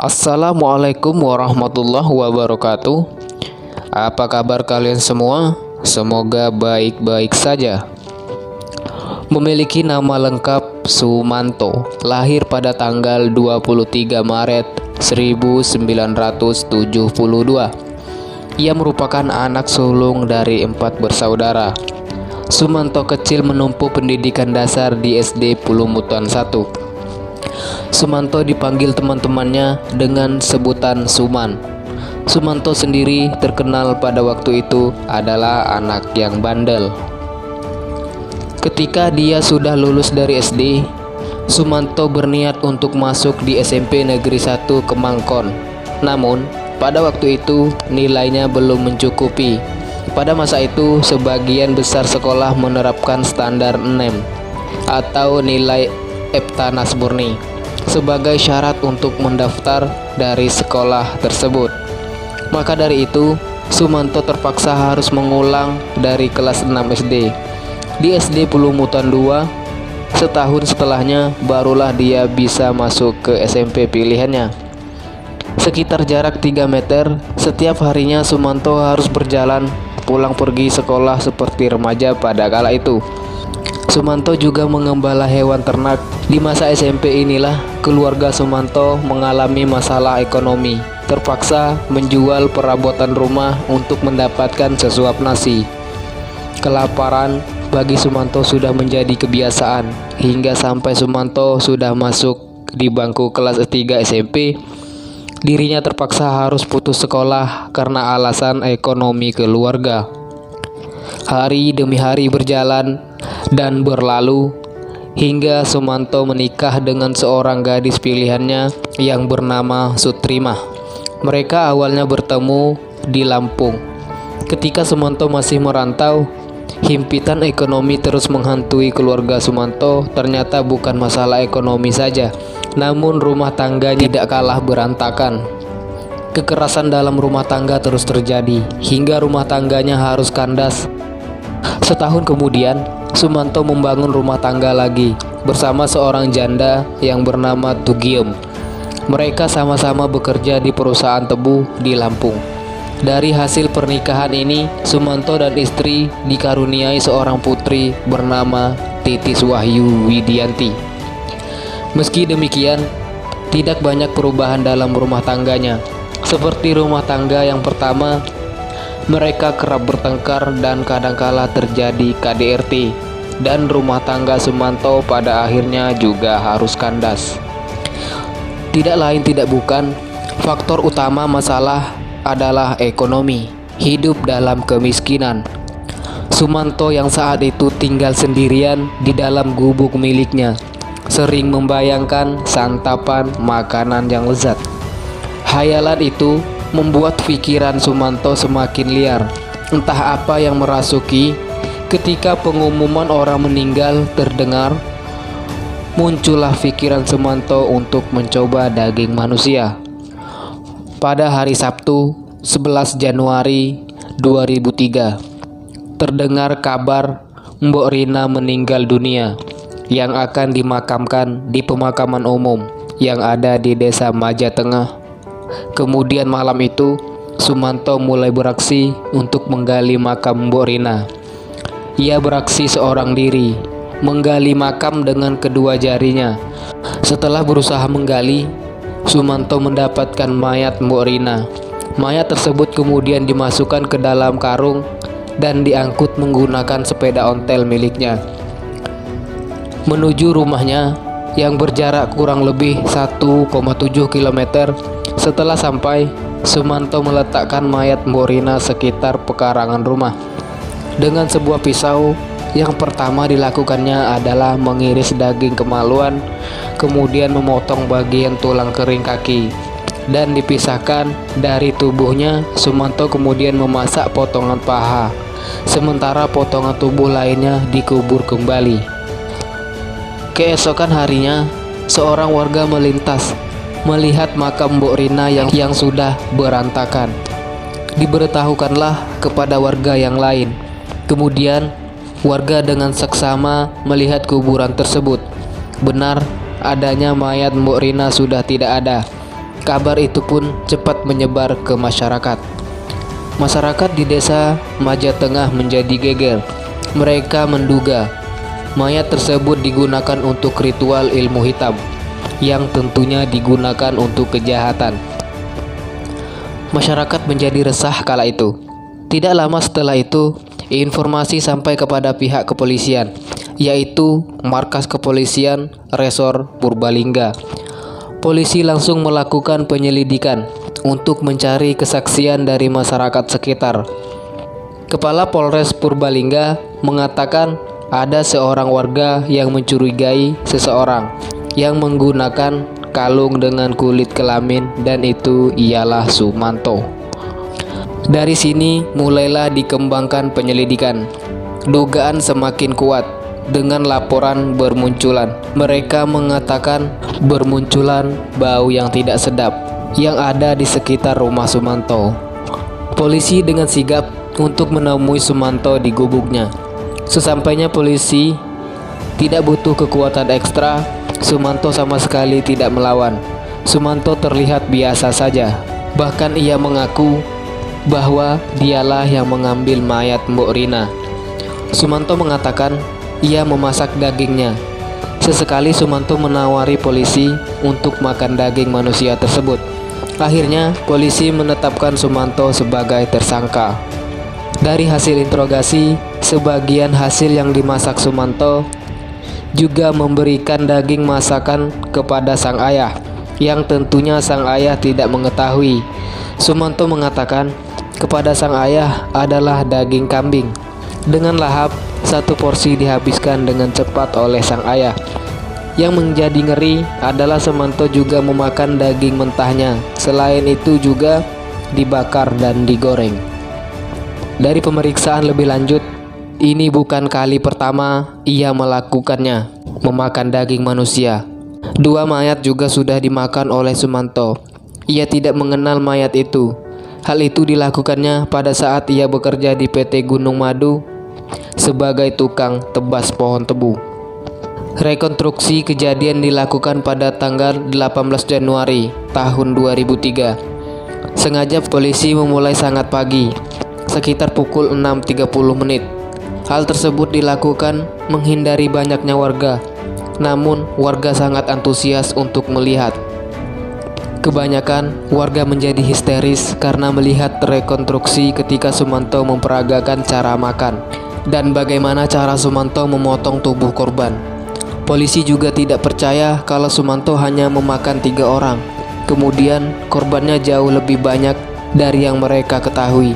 Assalamualaikum warahmatullahi wabarakatuh. Apa kabar kalian semua? Semoga baik-baik saja. Memiliki nama lengkap Sumanto, lahir pada tanggal 23 Maret 1972. Ia merupakan anak sulung dari 4 bersaudara. Sumanto kecil menempuh pendidikan dasar di SD Pulumutan 1. Sumanto dipanggil teman-temannya dengan sebutan Suman. Sumanto sendiri terkenal pada waktu itu adalah anak yang bandel. Ketika dia sudah lulus dari SD, Sumanto berniat untuk masuk di SMP Negeri 1 Kemangkon. Namun, pada waktu itu nilainya belum mencukupi. Pada masa itu, sebagian besar sekolah menerapkan standar 6 atau nilai Eptanas murni sebagai syarat untuk mendaftar dari sekolah tersebut. Maka dari itu, Sumanto terpaksa harus mengulang dari kelas 6 SD. Di SD Pulumutan 2, setahun setelahnya barulah dia bisa masuk ke SMP pilihannya. Sekitar jarak 3 meter, setiap harinya Sumanto harus berjalan pulang pergi sekolah seperti remaja pada kala itu. Sumanto juga mengembala hewan ternak. Di masa SMP inilah keluarga Sumanto mengalami masalah ekonomi, terpaksa menjual perabotan rumah untuk mendapatkan sesuap nasi. Kelaparan bagi Sumanto sudah menjadi kebiasaan, hingga sampai Sumanto sudah masuk di bangku kelas 3 SMP, dirinya terpaksa harus putus sekolah karena alasan ekonomi keluarga. Hari demi hari berjalan dan berlalu hingga Sumanto menikah dengan seorang gadis pilihannya yang bernama Sutrimah. Mereka awalnya bertemu di Lampung. Ketika Sumanto masih merantau, himpitan ekonomi terus menghantui keluarga Sumanto. Ternyata bukan masalah ekonomi saja, namun rumah tangganya tidak kalah berantakan. Kekerasan dalam rumah tangga terus terjadi hingga rumah tangganya harus kandas. Setahun kemudian, Sumanto membangun rumah tangga lagi bersama seorang janda yang bernama Tugiem. Mereka sama-sama bekerja di perusahaan tebu di Lampung. Dari hasil pernikahan ini, Sumanto dan istri dikaruniai seorang putri bernama Titis Wahyu Widianti. Meski demikian, tidak banyak perubahan dalam rumah tangganya. Seperti rumah tangga yang pertama, mereka kerap bertengkar dan kadangkala terjadi KDRT, dan rumah tangga Sumanto pada akhirnya juga harus kandas. Tidak lain tidak bukan, faktor utama masalah adalah ekonomi, hidup dalam kemiskinan. Sumanto yang saat itu tinggal sendirian di dalam gubuk miliknya, sering membayangkan santapan makanan yang lezat. Hayalan itu membuat pikiran Sumanto semakin liar. Entah apa yang merasuki. Ketika pengumuman orang meninggal terdengar, muncullah pikiran Sumanto untuk mencoba daging manusia. Pada hari Sabtu 11 Januari 2003, terdengar kabar Mbok Rina meninggal dunia yang akan dimakamkan di pemakaman umum yang ada di Desa Majatengah. Kemudian malam itu, Sumanto mulai beraksi untuk menggali makam Mbok Rina. Ia beraksi seorang diri, menggali makam dengan kedua jarinya. Setelah berusaha menggali, Sumanto mendapatkan mayat Mbok Rina. Mayat tersebut kemudian dimasukkan ke dalam karung dan diangkut menggunakan sepeda ontel miliknya menuju rumahnya yang berjarak kurang lebih 1,7 km. Setelah sampai, Sumanto meletakkan mayat Mbok Rina sekitar pekarangan rumah. Dengan sebuah pisau, yang pertama dilakukannya adalah mengiris daging kemaluan, kemudian memotong bagian tulang kering kaki, dan dipisahkan dari tubuhnya. Sumanto kemudian memasak potongan paha, sementara potongan tubuh lainnya dikubur kembali. Keesokan harinya, seorang warga melintas melihat makam Mbok Rina yang sudah berantakan. Diberitahukanlah kepada warga yang lain. Kemudian warga dengan seksama melihat kuburan tersebut. Benar adanya mayat Mbok Rina sudah tidak ada. Kabar itu pun cepat menyebar ke masyarakat. Masyarakat di desa Majatengah menjadi geger. Mereka menduga mayat tersebut digunakan untuk ritual ilmu hitam, yang tentunya digunakan untuk kejahatan. Masyarakat menjadi resah kala itu. Tidak lama setelah itu, informasi sampai kepada pihak kepolisian, yaitu Markas Kepolisian Resor Purbalingga. Polisi langsung melakukan penyelidikan untuk mencari kesaksian dari masyarakat sekitar. Kepala Polres Purbalingga mengatakan ada seorang warga yang mencurigai seseorang yang menggunakan kalung dengan kulit kelamin, dan itu ialah Sumanto. Dari sini mulailah dikembangkan penyelidikan. Dugaan semakin kuat. Dengan laporan bermunculan, mereka mengatakan bermunculan bau yang tidak sedap yang ada di sekitar rumah Sumanto. Polisi dengan sigap untuk menemui Sumanto di gubuknya. Sesampainya polisi, tidak butuh kekuatan ekstra. Sumanto sama sekali tidak melawan. Sumanto terlihat biasa saja. Bahkan ia mengaku bahwa dialah yang mengambil mayat Mbok Rina. Sumanto mengatakan ia memasak dagingnya. Sesekali Sumanto menawari polisi untuk makan daging manusia tersebut. Akhirnya polisi menetapkan Sumanto sebagai tersangka. Dari hasil interogasi, sebagian hasil yang dimasak Sumanto juga memberikan daging masakan kepada sang ayah, yang tentunya sang ayah tidak mengetahui. Sumanto mengatakan kepada sang ayah adalah daging kambing. Dengan lahap, satu porsi dihabiskan dengan cepat oleh sang ayah. Yang menjadi ngeri adalah Sumanto juga memakan daging mentahnya. Selain itu juga dibakar dan digoreng. Dari pemeriksaan lebih lanjut, ini bukan kali pertama ia melakukannya, memakan daging manusia. 2 mayat juga sudah dimakan oleh Sumanto. Ia tidak mengenal mayat itu. Hal itu dilakukannya pada saat ia bekerja di PT Gunung Madu sebagai tukang tebas pohon tebu. Rekonstruksi kejadian dilakukan pada tanggal 18 Januari tahun 2003. Sengaja polisi memulai sangat pagi, sekitar pukul 6.30 menit. Hal tersebut dilakukan menghindari banyaknya warga. Namun warga sangat antusias untuk melihat. Kebanyakan warga menjadi histeris karena melihat rekonstruksi ketika Sumanto memperagakan cara makan dan bagaimana cara Sumanto memotong tubuh korban. Polisi juga tidak percaya kalau Sumanto hanya memakan 3 orang. Kemudian korbannya jauh lebih banyak dari yang mereka ketahui.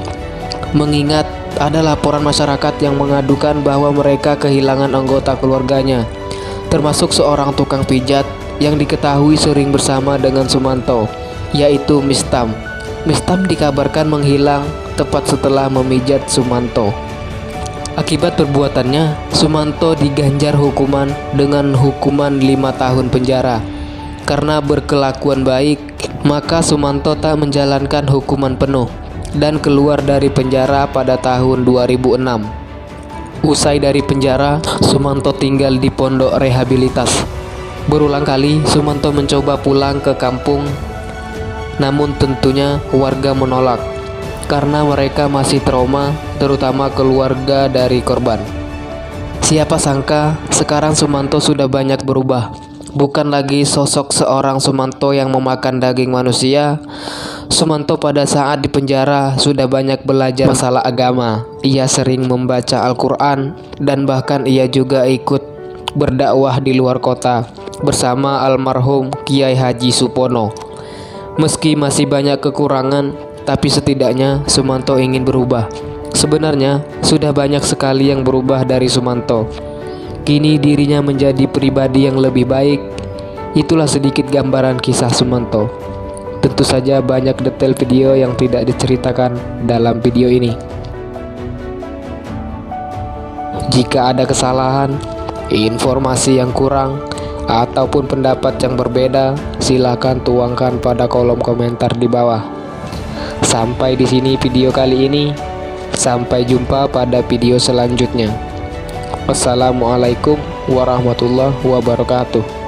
Mengingat ada laporan masyarakat yang mengadukan bahwa mereka kehilangan anggota keluarganya, termasuk seorang tukang pijat yang diketahui sering bersama dengan Sumanto, yaitu Mistam. Mistam dikabarkan menghilang tepat setelah memijat Sumanto. Akibat perbuatannya, Sumanto diganjar hukuman dengan hukuman 5 tahun penjara. Karena berkelakuan baik, maka Sumanto tak menjalankan hukuman penuh dan keluar dari penjara pada tahun 2006. Usai dari penjara, Sumanto tinggal di pondok rehabilitas. Berulang kali Sumanto mencoba pulang ke kampung, namun tentunya warga menolak karena mereka masih trauma, terutama keluarga dari korban. Siapa sangka sekarang Sumanto sudah banyak berubah. Bukan lagi sosok seorang Sumanto yang memakan daging manusia. Sumanto pada saat di penjara sudah banyak belajar masalah agama. Ia sering membaca Al-Quran dan bahkan ia juga ikut berdakwah di luar kota bersama almarhum Kiai Haji Supono. Meski masih banyak kekurangan, tapi setidaknya Sumanto ingin berubah. Sebenarnya sudah banyak sekali yang berubah dari Sumanto. Kini dirinya menjadi pribadi yang lebih baik. Itulah sedikit gambaran kisah Sumanto. Tentu saja banyak detail video yang tidak diceritakan dalam video ini. Jika ada kesalahan, informasi yang kurang, ataupun pendapat yang berbeda, silakan tuangkan pada kolom komentar di bawah. Sampai di sini video kali ini. Sampai jumpa pada video selanjutnya. Wassalamualaikum warahmatullahi wabarakatuh.